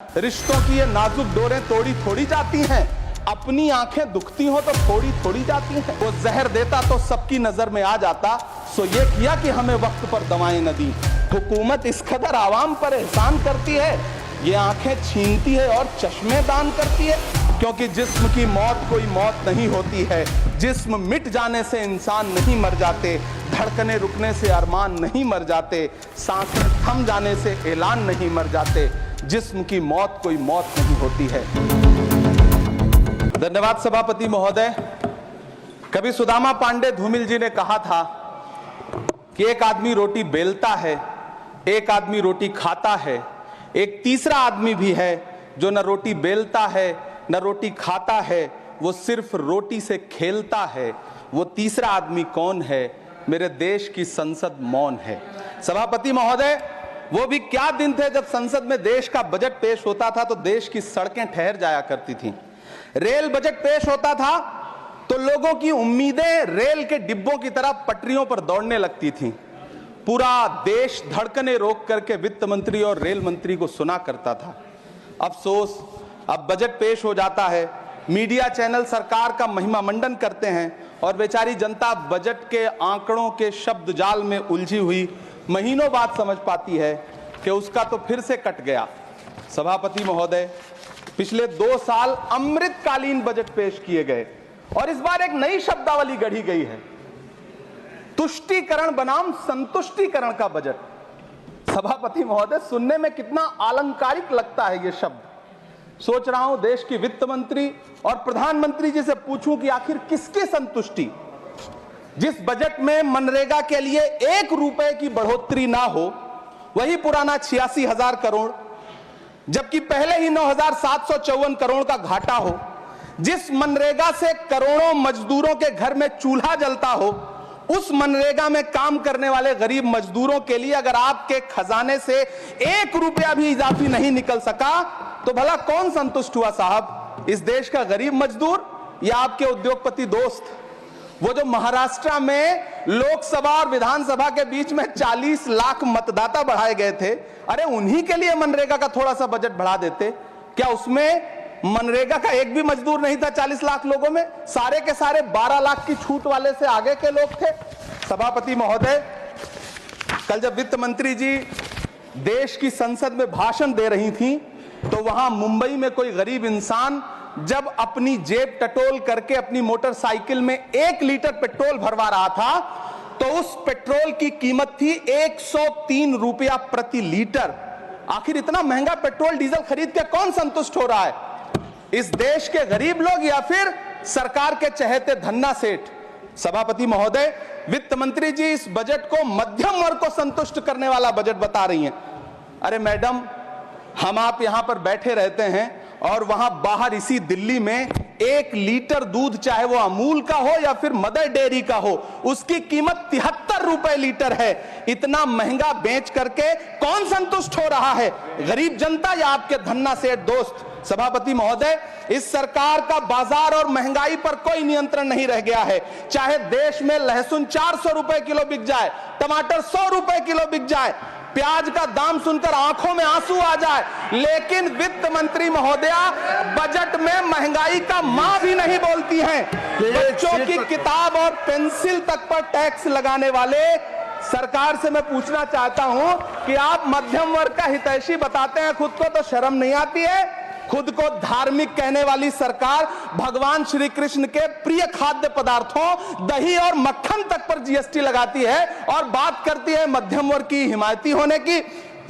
रिश्तों की ये नाजुक डोरें तोड़ी थोड़ी जाती हैं, अपनी आंखें दुखती हो तो थोड़ी थोड़ी जाती हैं। वो जहर देता तो सबकी नजर में आ जाता, सो ये किया कि हमें वक्त पर दवाएं न दी। हुकूमत इस कदर आवाम पर एहसान करती है, ये आंखें छीनती है और चश्मे दान करती है। क्योंकि जिस्म की मौत कोई मौत नहीं होती है, जिस्म मिट जाने से इंसान नहीं मर जाते, धड़कने रुकने से अरमान नहीं मर जाते, सांसें थम जाने से ऐलान नहीं मर जाते। जिस्म की मौत कोई मौत नहीं होती है। धन्यवाद सभापति महोदय। कभी सुदामा पांडे धूमिल जी ने कहा था कि एक आदमी रोटी बेलता है, एक आदमी रोटी खाता है, एक तीसरा आदमी भी है जो न रोटी बेलता है न रोटी खाता है, वो सिर्फ रोटी से खेलता है। वो तीसरा आदमी कौन है? मेरे देश की संसद मौन है। सभापति महोदय, वो भी क्या दिन थे जब संसद में देश का बजट पेश होता था तो देश की सड़कें ठहर जाया करती थीं। रेल बजट पेश होता था तो लोगों की उम्मीदें रेल के डिब्बों की तरह पटरियों पर दौड़ने लगती थीं। पूरा देश धड़कने रोक करके वित्त मंत्री और रेल मंत्री को सुना करता था। अफसोस, अब बजट पेश हो जाता है, मीडिया चैनल सरकार का महिमा मंडन करते हैं और बेचारी जनता बजट के आंकड़ों के शब्द जाल में उलझी हुई महीनों बाद समझ पाती है कि उसका तो फिर से कट गया। सभापति महोदय, पिछले 2 साल अमृतकालीन बजट पेश किए गए और इस बार एक नई शब्दावली गढ़ी गई है, तुष्टीकरण बनाम संतुष्टीकरण का बजट। सभापति महोदय, सुनने में कितना अलंकारिक लगता है ये शब्द। सोच रहा हूं देश की वित्त मंत्री और प्रधानमंत्री जी से पूछूं कि आखिर किसकी संतुष्टि? जिस बजट में मनरेगा के लिए 1 रुपए की बढ़ोतरी ना हो, वही पुराना 86,000 करोड़, जबकि पहले ही 9,754 करोड़ का घाटा हो, जिस मनरेगा से करोड़ों मजदूरों के घर में चूल्हा जलता हो, उस मनरेगा में काम करने वाले गरीब मजदूरों के लिए अगर आपके खजाने से 1 रुपया भी इजाफी नहीं निकल सका तो भला कौन संतुष्ट हुआ साहब? इस देश का गरीब मजदूर या आपके उद्योगपति दोस्त? वो जो महाराष्ट्र में लोकसभा और विधानसभा के बीच में 40 लाख मतदाता बढ़ाए गए थे, अरे उन्हीं के लिए मनरेगा का थोड़ा सा बजट बढ़ा देते। क्या उसमें मनरेगा का एक भी मजदूर नहीं था? 40 लाख लोगों में सारे के सारे 12 लाख की छूट वाले से आगे के लोग थे। सभापति महोदय, कल जब वित्त मंत्री जी देश की संसद में भाषण दे रही थी तो वहां मुंबई में कोई गरीब इंसान जब अपनी जेब टटोल करके अपनी मोटरसाइकिल में 1 लीटर पेट्रोल भरवा रहा था तो उस पेट्रोल की कीमत थी 103 रुपया प्रति लीटर। आखिर इतना महंगा पेट्रोल डीजल खरीद के कौन संतुष्ट हो रहा है? इस देश के गरीब लोग या फिर सरकार के चहेते धन्ना सेठ? सभापति महोदय, वित्त मंत्री जी इस बजट को मध्यम वर्ग को संतुष्ट करने वाला बजट बता रही हैं। अरे मैडम, हम आप यहां पर बैठे रहते हैं और वहां बाहर इसी दिल्ली में 1 लीटर दूध, चाहे वो अमूल का हो या फिर मदर डेयरी का हो, उसकी कीमत 73 रुपए लीटर है। इतना महंगा बेच करके कौन संतुष्ट हो रहा है? गरीब जनता या आपके धन्ना सेठ दोस्त? सभापति महोदय, इस सरकार का बाजार और महंगाई पर कोई नियंत्रण नहीं रह गया है। चाहे देश में लहसुन 400 रुपए किलो बिक जाए, टमाटर 100 रुपए किलो बिक जाए, प्याज का दाम सुनकर आंखों में आंसू आ जाए, लेकिन वित्त मंत्री महोदया बजट में महंगाई का मां भी नहीं बोलती हैं। बच्चों की किताब और पेंसिल तक पर टैक्स लगाने वाले सरकार से मैं पूछना चाहता हूं कि आप मध्यम वर्ग का हितैषी बताते हैं खुद को, तो शर्म नहीं आती है? खुद को धार्मिक कहने वाली सरकार भगवान श्री कृष्ण के प्रिय खाद्य पदार्थों दही और मक्खन तक पर जीएसटी लगाती है और बात करती है मध्यम वर्ग की हिमायती होने की।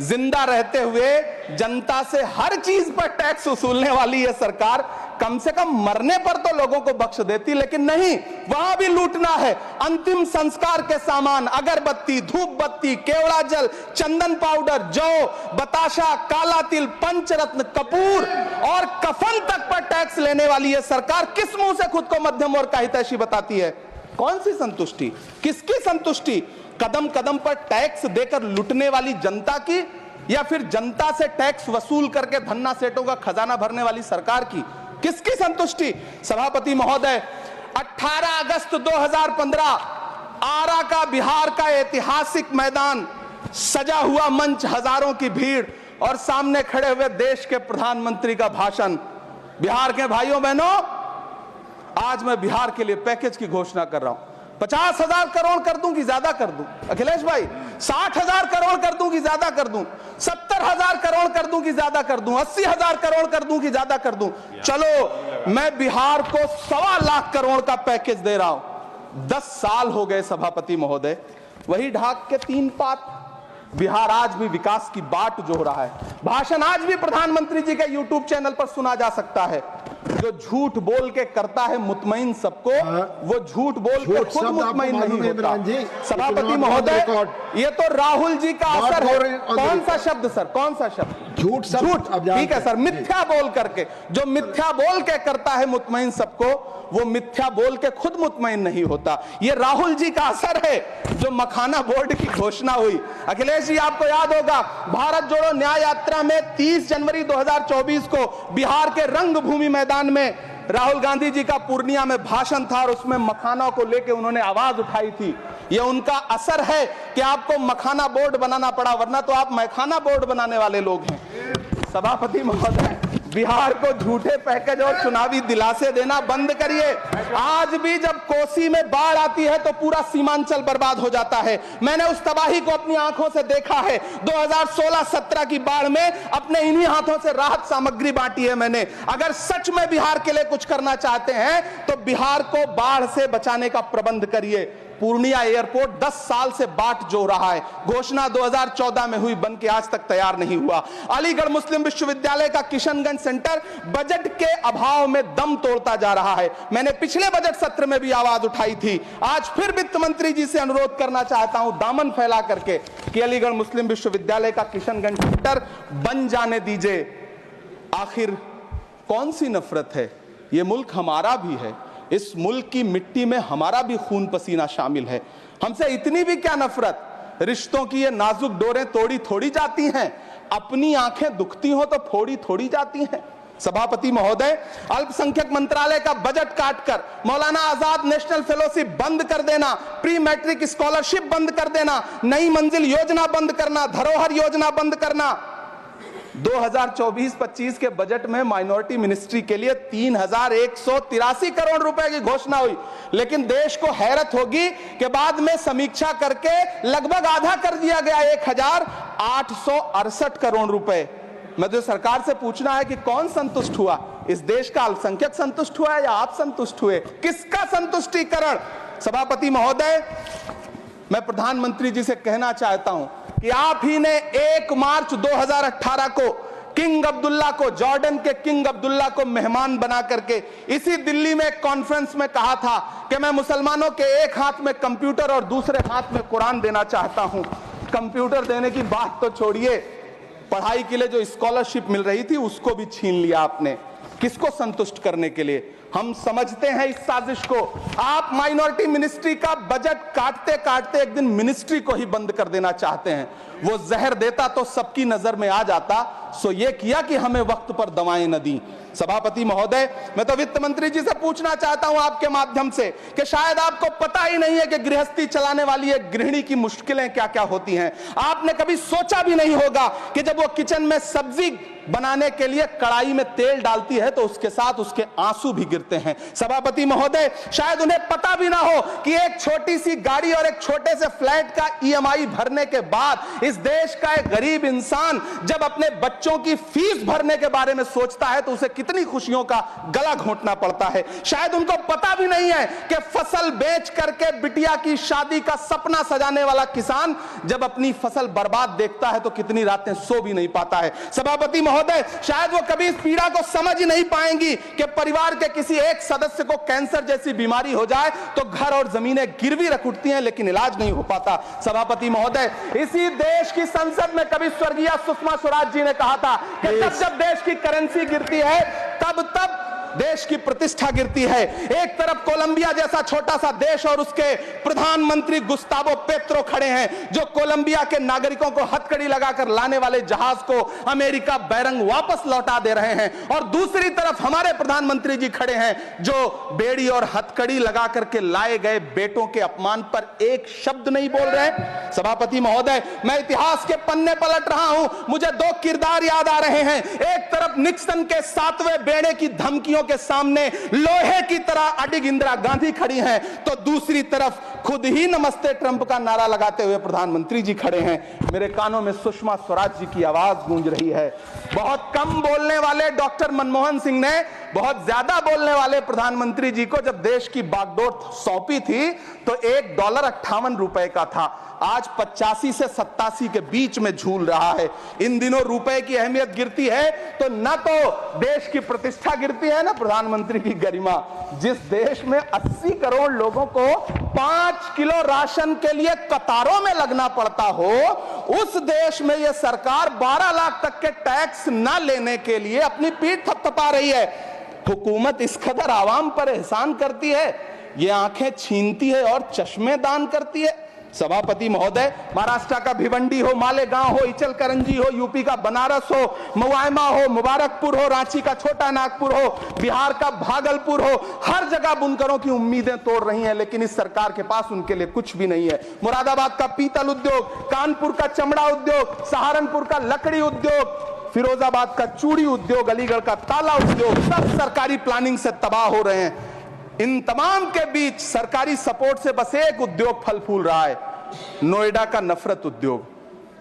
जिंदा रहते हुए जनता से हर चीज पर टैक्स वसूलने वाली यह सरकार कम से कम मरने पर तो लोगों को बख्श देती, लेकिन नहीं, वहां भी लूटना है। अंतिम संस्कार के सामान, अगरबत्ती, धूप बत्ती, केवड़ा जल, चंदन पाउडर, जौ, बताशा, काला तिल, पंचरत्न, कपूर और कफन तक पर टैक्स लेने वाली यह सरकार किस मुंह से खुद को मध्यम वर्ग का हितैषी बताती है? कौन सी संतुष्टि? किसकी संतुष्टि? कदम कदम पर टैक्स देकर लुटने वाली जनता की, या फिर जनता से टैक्स वसूल करके धन्ना सेठों का खजाना भरने वाली सरकार की? किसकी संतुष्टि? सभापति महोदय, 18 अगस्त 2015 आरा का, बिहार का ऐतिहासिक मैदान, सजा हुआ मंच, हजारों की भीड़, और सामने खड़े हुए देश के प्रधानमंत्री का भाषण। बिहार के भाइयों बहनों, आज मैं बिहार के लिए पैकेज की घोषणा कर रहा हूं। 50,000 करोड़ कर दूं कि ज्यादा कर दूं? अखिलेश भाई, 60,000 करोड़ कर दूं कि ज्यादा कर दूं? 70,000 करोड़ कर दूं कि ज्यादा कर दूं? 80,000 करोड़ कर दूं कि ज्यादा कर दूं? चलो, मैं बिहार को 1.25 लाख करोड़ का पैकेज दे रहा हूं। 10 साल हो गए सभापति महोदय, वही ढाक के 3 पात। बिहार आज भी विकास की बाट जोह रहा है। भाषण आज भी प्रधानमंत्री जी के यूट्यूब चैनल पर सुना जा सकता है। जो झूठ बोल के करता है मुतमईन सबको, वो झूठ बोल के खुद मुतमईन नहीं होता। सभापति महोदय, ये तो राहुल जी का असर है। कौन सा शब्द सर, कौन सा शब्द? झूठ। ठीक है सर, मिथ्या बोल करके, जो मिथ्या बोल के करता है मुतमईन सबको, वो मिथ्या बोल के खुद मुतमईन नहीं होता। ये राहुल जी का असर है। जो मखाना बोर्ड की घोषणा हुई, अखिलेश जी आपको याद होगा, भारत जोड़ो न्याय यात्रा में 30 जनवरी 2024 को बिहार के रंगभूमि मैदान में राहुल गांधी जी का पूर्णिया में भाषण था और उसमें मखाना को लेकर उन्होंने आवाज उठाई थी। यह उनका असर है कि आपको मखाना बोर्ड बनाना पड़ा, वरना तो आप मैखाना बोर्ड बनाने वाले लोग हैं। सभापति महोदय, बिहार को झूठे पैकेज और चुनावी दिलासे देना बंद करिए। आज भी जब कोसी में बाढ़ आती है तो पूरा सीमांचल बर्बाद हो जाता है। मैंने उस तबाही को अपनी आंखों से देखा है। 2016-17 की बाढ़ में अपने इन्हीं हाथों से राहत सामग्री बांटी है मैंने। अगर सच में बिहार के लिए कुछ करना चाहते हैं तो बिहार को बाढ़ से बचाने का प्रबंध करिए। पूर्णिया एयरपोर्ट 10 साल से बाट जो रहा है, घोषणा 2014 में हुई, बन के आज तक तैयार नहीं हुआ। अलीगढ़ मुस्लिम विश्वविद्यालय का किशनगंज सेंटर बजट के अभाव में दम तोड़ता जा रहा है। मैंने पिछले बजट सत्र में भी आवाज उठाई थी। आज फिर वित्त मंत्री जी से अनुरोध करना चाहता हूं, दामन फैला करके, कि अलीगढ़ मुस्लिम विश्वविद्यालय का किशनगंज सेंटर बन जाने दीजिए। आखिर कौन सी नफरत है? यह मुल्क हमारा भी है। इस मुल्क की मिट्टी में हमारा भी खून पसीना शामिल है। हमसे इतनी भी क्या नफरत? रिश्तों की ये नाजुक डोरें तोड़ी थोड़ी जाती हैं। अपनी आंखें दुखती हो तो फोड़ी थोड़ी जाती हैं। सभापति महोदय, अल्पसंख्यक मंत्रालय का बजट काटकर मौलाना आजाद नेशनल फेलोशिप बंद कर देना, प्री मैट्रिक स्कॉलरशिप बंद कर देना, नई मंजिल योजना बंद करना, धरोहर योजना बंद करना। 2024-25 के बजट में माइनॉरिटी मिनिस्ट्री के लिए 3,183 करोड़ रुपए की घोषणा हुई, लेकिन देश को हैरत होगी कि बाद में समीक्षा करके लगभग आधा कर दिया गया, 1,868 करोड़ रुपए। मुझे सरकार से पूछना है कि कौन संतुष्ट हुआ? इस देश का अल्पसंख्यक संतुष्ट हुआ है या आप संतुष्ट हुए? किसका संतुष्टिकरण? सभापति महोदय, मैं प्रधानमंत्री जी से कहना चाहता हूं कि आप ही ने 1 मार्च 2018 को किंग अब्दुल्ला को, जॉर्डन के किंग अब्दुल्ला को मेहमान बना करके इसी दिल्ली में एक कॉन्फ्रेंस में कहा था कि मैं मुसलमानों के एक हाथ में कंप्यूटर और दूसरे हाथ में कुरान देना चाहता हूं। कंप्यूटर देने की बात तो छोड़िए, पढ़ाई के लिए जो स्कॉलरशिप मिल रही थी उसको भी छीन लिया आपने। किसको संतुष्ट करने के लिए? हम समझते हैं इस साजिश को। आप माइनॉरिटी मिनिस्ट्री का बजट काटते काटते एक दिन मिनिस्ट्री को ही बंद कर देना चाहते हैं। वो जहर देता तो सबकी नजर में आ जाता, सो ये किया कि हमें वक्त पर दवाएं न दी। सभापति महोदय, मैं तो वित्त मंत्री जी से पूछना चाहता हूं आपके माध्यम से कि शायद आपको पता ही नहीं है कि गृहस्थी चलाने वाली एक गृहिणी की मुश्किलें क्या क्या होती हैं। आपने कभी सोचा भी नहीं होगा कि जब वो किचन में सब्जी बनाने के लिए कढ़ाई में तेल डालती है तो उसके साथ उसके आंसू भी गिरते हैं। सभापति महोदय, शायद उन्हें पता भी ना हो कि एक छोटी सी गाड़ी और एक छोटे से फ्लैट का EMI भरने के बाद इस देश का एक गरीब इंसान जब अपने बच्चों की फीस भरने के बारे में सोचता है तो उसे कितनी खुशियों का गला घोंटना पड़ता है। शायद उनको पता भी नहीं है कि फसल बेच करके बिटिया की शादी का सपना सजाने वाला किसान जब अपनी फसल बर्बाद देखता है तो कितनी रातें सो भी नहीं पाता है। सभापति महोदय, शायद वो कभी इस पीड़ा को समझ ही नहीं पाएंगी कि परिवार के किसी एक सदस्य को कैंसर जैसी बीमारी हो जाए तो घर और जमीनें गिरवी रख उठती हैं लेकिन इलाज नहीं हो पाता। सभापति महोदय, इसी देश की संसद में कभी स्वर्गीय सुषमा स्वराज जी ने कहा था कि जब देश की करेंसी गिरती है तब देश की प्रतिष्ठा गिरती है। एक तरफ कोलंबिया जैसा छोटा सा देश और उसके प्रधानमंत्री गुस्तावो पेत्रो खड़े हैं, जो कोलंबिया के नागरिकों को हथकड़ी लगाकर लाने वाले जहाज को अमेरिका बैरंग वापस लौटा दे रहे हैं, और दूसरी तरफ हमारे प्रधानमंत्री जी खड़े हैं जो बेड़ी और हथकड़ी लगा करके लाए गए बेटों के अपमान पर एक शब्द नहीं बोल रहे हैं। सभापति महोदय, मैं इतिहास के पन्ने पलट रहा हूं, मुझे दो किरदार याद आ रहे हैं। एक तरफ निक्सन के 7वें बेड़े की धमकियों के सामने लोहे की तरह अडिग इंदिरा गांधी खड़ी हैं, तो दूसरी तरफ खुद ही नमस्ते ट्रंप का नारा लगाते हुए प्रधानमंत्री जी खड़े हैं। मेरे कानों में सुषमा स्वराज जी की आवाज गूंज रही है। बहुत कम बोलने वाले डॉक्टर मनमोहन सिंह ने बहुत ज्यादा बोलने वाले प्रधानमंत्री जी को जब देश की बागडोर सौंपी थी तो $1.58 का था, आज 85 से 87 के बीच में झूल रहा है। इन दिनों रुपए की अहमियत गिरती है तो न तो देश की प्रतिष्ठा गिरती है, ना प्रधानमंत्री की गरिमा। जिस देश में 80 करोड़ लोगों को 5 किलो राशन के लिए कतारों में लगना पड़ता हो, उस देश में यह सरकार 12 लाख तक के टैक्स न लेने के लिए अपनी पीठ थपथपा रही है। हुकूमत इस कदर आवाम पर एहसान करती है, ये आंखें छीनती है और चश्मे दान करती है। सभापति महोदय, महाराष्ट्र का भिवंडी हो, मालेगांव हो, इचलकरंजी हो, यूपी का बनारस हो, मुआयमा हो, मुबारकपुर हो, रांची का छोटा नागपुर हो, बिहार का भागलपुर हो, हर जगह बुनकरों की उम्मीदें तोड़ रही हैं, लेकिन इस सरकार के पास उनके लिए कुछ भी नहीं है। मुरादाबाद का पीतल उद्योग, कानपुर का चमड़ा उद्योग, सहारनपुर का लकड़ी उद्योग, फिरोजाबाद का चूड़ी उद्योग, अलीगढ़ का ताला उद्योग, सब सरकारी प्लानिंग से तबाह हो रहे हैं। इन तमाम के बीच सरकारी सपोर्ट से बस एक उद्योग फल फूल रहा है, नोएडा का नफरत उद्योग।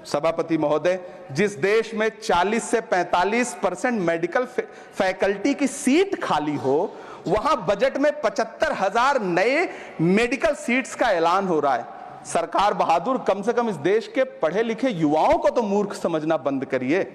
सभापति महोदय, जिस देश में 40 से 45% मेडिकल फैकल्टी की सीट खाली हो, वहां बजट में 75,000 नए मेडिकल सीट्स का ऐलान हो रहा है। सरकार बहादुर, कम से कम इस देश के पढ़े लिखे युवाओं को तो मूर्ख समझना बंद करिए।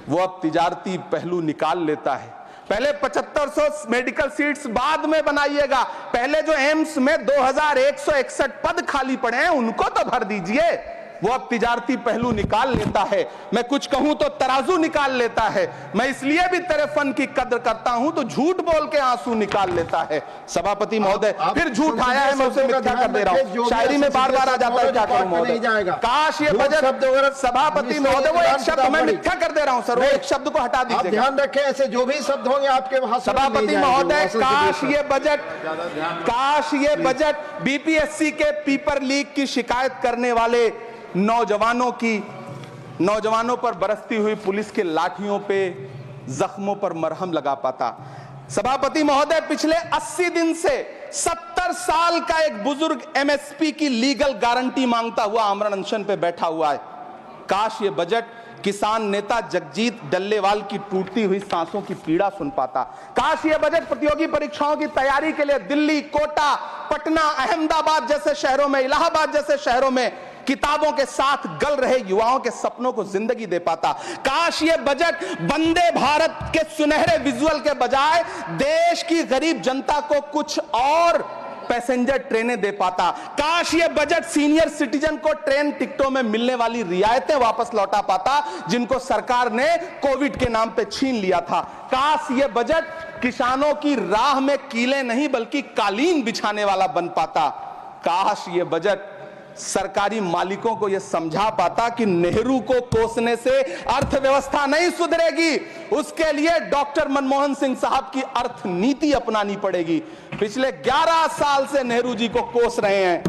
वो अब तिजारती पहलू निकाल लेता है। पहले 7500 मेडिकल सीट्स बाद में बनाइएगा, पहले जो एम्स में 2161 पद खाली पड़े हैं उनको तो भर दीजिए। वो अब तिजारती पहलू निकाल लेता है। मैं कुछ कहूं तो तराजू निकाल लेता है। मैं इसलिए भी तेरे फन की कद्र करता हूं तो झूठ बोल के आंसू निकाल लेता है। सभापति महोदय, फिर झूठ आया है, मैं उसे मिथ्या कर दे रहा हूं। शायरी में बार बार आ जाता है, क्या करूं महोदय। काश ये बजट, सभापति महोदय, वो एक शब्द मैं मिथ्या कर दे रहा हूं सर, वो एक शब्द को हटा दीजिए। ध्यान रखें, ऐसे जो भी शब्द होंगे आपके वहां। सभापति महोदय, काश ये बजट बीपीएससी के पेपर लीक की शिकायत करने वाले नौजवानों पर बरसती हुई पुलिस के लाठियों पे, जख्मों पर मरहम लगा पाता। सभापति महोदय, पिछले 80 दिन से 70 साल का एक बुजुर्ग एमएसपी की लीगल गारंटी मांगता हुआ आमरण अनशन पे बैठा हुआ है। काश ये बजट किसान नेता जगजीत डल्लेवाल की टूटती हुई सांसों की पीड़ा सुन पाता। काश ये बजट प्रतियोगी परीक्षाओं की तैयारी के लिए दिल्ली, कोटा, पटना, अहमदाबाद जैसे शहरों में, इलाहाबाद जैसे शहरों में किताबों के साथ गल रहे युवाओं के सपनों को जिंदगी दे पाता। काश ये बजट वंदे भारत के सुनहरे विजुअल के बजाय देश की गरीब जनता को कुछ और पैसेंजर ट्रेनें दे पाता। काश ये बजट सीनियर सिटीजन को ट्रेन टिकटों में मिलने वाली रियायतें वापस लौटा पाता, जिनको सरकार ने कोविड के नाम पे छीन लिया था। काश ये बजट किसानों की राह में कीले नहीं बल्कि कालीन बिछाने वाला बन पाता। काश ये बजट सरकारी मालिकों को यह समझा पाता कि नेहरू को कोसने से अर्थव्यवस्था नहीं सुधरेगी, उसके लिए डॉक्टर मनमोहन सिंह साहब की अर्थ नीति अपनानी पड़ेगी। पिछले 11 साल से नेहरू जी को कोस रहे हैं,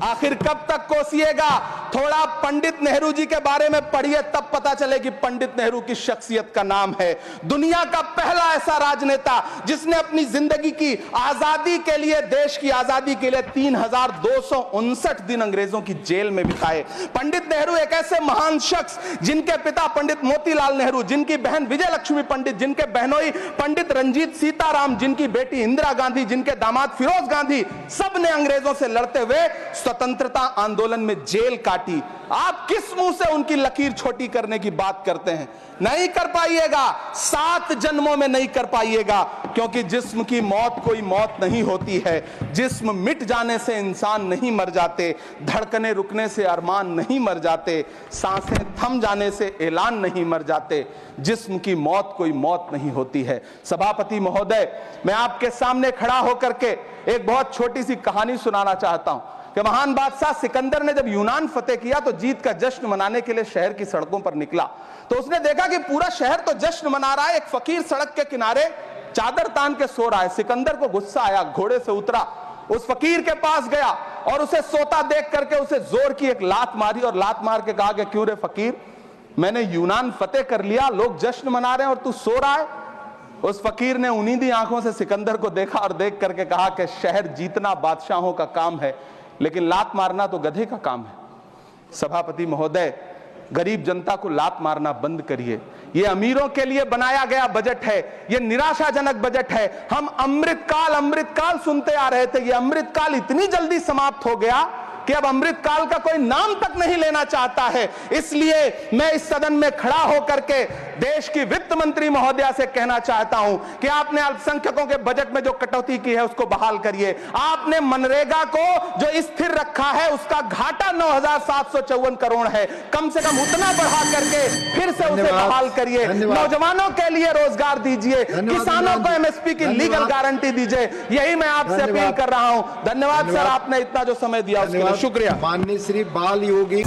आखिर कब तक कोसिएगा? थोड़ा पंडित नेहरू जी के बारे में पढ़िए, तब पता चले कि पंडित नेहरू की शख्सियत का नाम है। दुनिया का पहला ऐसा राजनेता जिसने अपनी जिंदगी की आजादी के लिए, देश की आजादी के लिए 3259 दिन अंग्रेजों की जेल में बिताए। पंडित नेहरू एक ऐसे महान शख्स जिनके पिता पंडित मोतीलाल नेहरू, जिनकी बहन विजय लक्ष्मी पंडित, जिनके बहनोई पंडित रंजीत सीताराम, जिनकी बेटी इंदिरा गांधी, जिनके दामाद फिरोज गांधी, सब ने अंग्रेजों से लड़ते हुए स्वतंत्रता आंदोलन में जेल काटी, आप किस मुंह से उनकी लकीर छोटी करने की बात करते हैं? नहीं कर पाइएगा, 7 जन्मों में नहीं कर पाइएगा, क्योंकि जिस्म की मौत कोई मौत नहीं होती है। जिस्म मिट जाने से इंसान नहीं मर जाते, धड़कने रुकने से अरमान नहीं मर जाते, सांसें थम जाने से ऐलान नहीं मर जाते। जिस्म की मौत कोई मौत नहीं होती है। सभापति महोदय, मैं आपके सामने खड़ा होकर के एक बहुत छोटी सी कहानी सुनाना चाहता हूं कि महान बादशाह सिकंदर ने जब यूनान फतेह किया तो जीत का जश्न मनाने के लिए शहर की सड़कों पर निकला, तो उसने देखा कि पूरा शहर तो जश्न मना रहा है, एक फकीर सड़क के किनारे चादर तान के सो रहा है। सिकंदर को गुस्सा आया, घोड़े से उतरा, उस फकीर के पास गया और उसे सोता देख करके उसे जोर की एक लात मारी और लात मार के कहा कि क्यों रे फकीर, मैंने यूनान फतेह कर लिया, लोग जश्न मना रहे हैं और तू सो रहा है। उस फकीर ने उन्नीदी आंखों से सिकंदर को देखा और देख करके कहा कि शहर जीतना बादशाहों का काम है, लेकिन लात मारना तो गधे का काम है। सभापति महोदय, गरीब जनता को लात मारना बंद करिए। यह अमीरों के लिए बनाया गया बजट है, यह निराशाजनक बजट है। हम अमृतकाल सुनते आ रहे थे, यह अमृतकाल इतनी जल्दी समाप्त हो गया कि अब अमृतकाल का कोई नाम तक नहीं लेना चाहता है। इसलिए मैं इस सदन में खड़ा होकर के देश की वित्त मंत्री महोदया से कहना चाहता हूं कि आपने अल्पसंख्यकों के बजट में जो कटौती की है उसको बहाल करिए। आपने मनरेगा को जो स्थिर रखा है उसका घाटा 9,754 करोड़ है, कम से कम उतना बढ़ा करके फिर से उसे बहाल करिए। नौजवानों के लिए रोजगार दीजिए, किसानों को एमएसपी की लीगल गारंटी दीजिए। यही मैं आपसे अपील कर रहा हूं। धन्यवाद सर, आपने इतना जो समय दिया उसके लिए शुक्रिया। माननीय श्री बाल योगी